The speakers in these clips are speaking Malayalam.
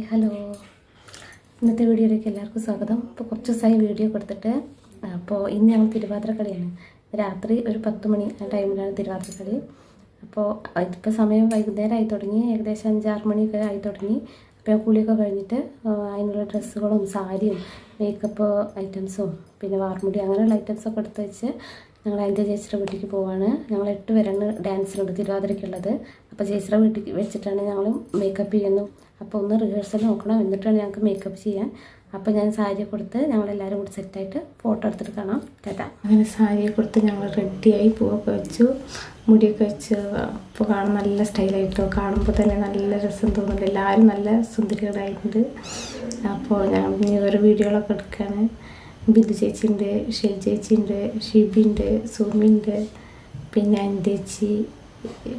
ഹലോ, ഇന്നത്തെ വീഡിയോയിലേക്ക് എല്ലാവർക്കും സ്വാഗതം. ഇപ്പോൾ കുറച്ച് ദിവസമായി വീഡിയോ കൊടുത്തിട്ട്. അപ്പോൾ ഇന്ന് ഞങ്ങൾ തിരുവാതിരക്കളിയാണ്. രാത്രി ഒരു 10 മണി ആ ടൈമിലാണ് തിരുവാതിരക്കളി. അപ്പോൾ ഇതിപ്പോൾ സമയം വൈകുന്നേരം ആയി തുടങ്ങി, ഏകദേശം 5-6 മണിയൊക്കെ ആയി തുടങ്ങി. അപ്പോൾ കുളിയൊക്കെ കഴിഞ്ഞിട്ട് അതിനുള്ള ഡ്രസ്സുകളും സാരിയും മേക്കപ്പ് ഐറ്റംസും പിന്നെ വാർമുടി അങ്ങനെയുള്ള ഐറ്റംസൊക്കെ എടുത്ത് വെച്ച് ഞങ്ങൾ അതിൻ്റെ ചേച്ചിയുടെ വീട്ടിലേക്ക് പോവാണ്. ഞങ്ങൾ 8 പേരാണ് ഡാൻസിനുണ്ട് തിരുവാതിരയ്ക്കുള്ളത്. അപ്പോൾ ചേച്ചിയുടെ വീട്ടിൽ വെച്ചിട്ടാണ് ഞങ്ങൾ മേക്കപ്പ് ചെയ്യുന്നത്. അപ്പോൾ ഒന്ന് റിഹേഴ്സൽ നോക്കണം, എന്നിട്ടാണ് ഞങ്ങൾക്ക് മേക്കപ്പ് ചെയ്യാൻ. അപ്പോൾ ഞാൻ സാരിയെ കൊടുത്ത് ഞങ്ങളെല്ലാവരും കൂടി സെറ്റായിട്ട് ഫോട്ടോ എടുത്തിട്ട് കാണാം. കേട്ടാ അങ്ങനെ സാരിയെ കൊടുത്ത് ഞങ്ങൾ റെഡിയായി പൂവൊക്കെ വെച്ചു, മുടിയൊക്കെ വെച്ച്. അപ്പോൾ കാണാൻ നല്ല സ്റ്റൈലായിട്ടോ, കാണുമ്പോൾ തന്നെ നല്ല രസം തോന്നുന്നുണ്ട്. എല്ലാവരും നല്ല സുന്ദരികളായിട്ടുണ്ട്. അപ്പോൾ ഞങ്ങൾ ഇനി ഓരോ വീഡിയോകളൊക്കെ എടുക്കുകയാണ്. ബിന്ദു ചേച്ചിയുണ്ട്, ഷെൽ ചേച്ചിയുണ്ട്, ഷിബിയുണ്ട്, സുമിയുണ്ട്, പിന്നെ അൻതേച്ചി,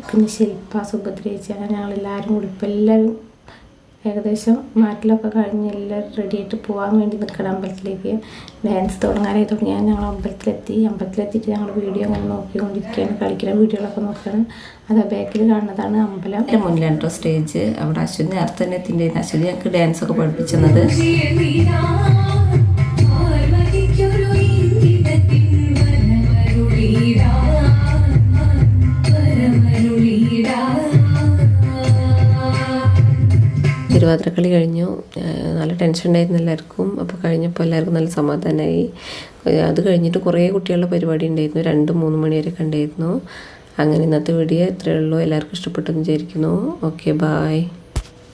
പിന്നെ ശില്പ, സുഭദ്ര ചേച്ചി, അങ്ങനെ ഞങ്ങളെല്ലാവരും കൂടി ഇപ്പോൾ എല്ലാവരും ഏകദേശം മാറ്റിലൊക്കെ കഴിഞ്ഞ് എല്ലാവരും റെഡിയായിട്ട് പോകാൻ വേണ്ടി നിൽക്കണം അമ്പലത്തിലേക്ക്. ഡാൻസ് തുടങ്ങാനായി തുടങ്ങിയാൽ ഞങ്ങൾ അമ്പലത്തിലെത്തിയിട്ട് ഞങ്ങൾ വീഡിയോ അങ്ങനെ നോക്കിക്കൊണ്ടിരിക്കുകയാണ്, കളിക്കുന്ന വീഡിയോകളൊക്കെ നോക്കുകയാണ്. അത് ബാക്കിൽ കാണുന്നതാണ് അമ്പലം. എൻ്റെ മുന്നിലാണ് കേട്ടോ സ്റ്റേജ്. അവിടെ അശ്വതി നേരത്തെ തന്നെ എത്തിണ്ടായിരുന്നു. അശ്വതി ഞങ്ങൾക്ക് ഡാൻസൊക്കെ പഠിപ്പിച്ചത്. തിരുവാതിരക്കളി കഴിഞ്ഞു. നല്ല ടെൻഷൻ ഉണ്ടായിരുന്നു എല്ലാവർക്കും. അപ്പോൾ കഴിഞ്ഞപ്പോൾ എല്ലാവർക്കും നല്ല സമാധാനമായി. അത് കഴിഞ്ഞിട്ട് കുറേ കുട്ടികളുടെ പരിപാടി ഉണ്ടായിരുന്നു, 2-3 മണി വരെയൊക്കെ ഉണ്ടായിരുന്നു. അങ്ങനെ ഇന്നത്തെ വീഡിയോ ഇത്രയേ ഉള്ളൂ. എല്ലാവർക്കും ഇഷ്ടപ്പെട്ടെന്ന് വിചാരിക്കുന്നു. Okay, bye.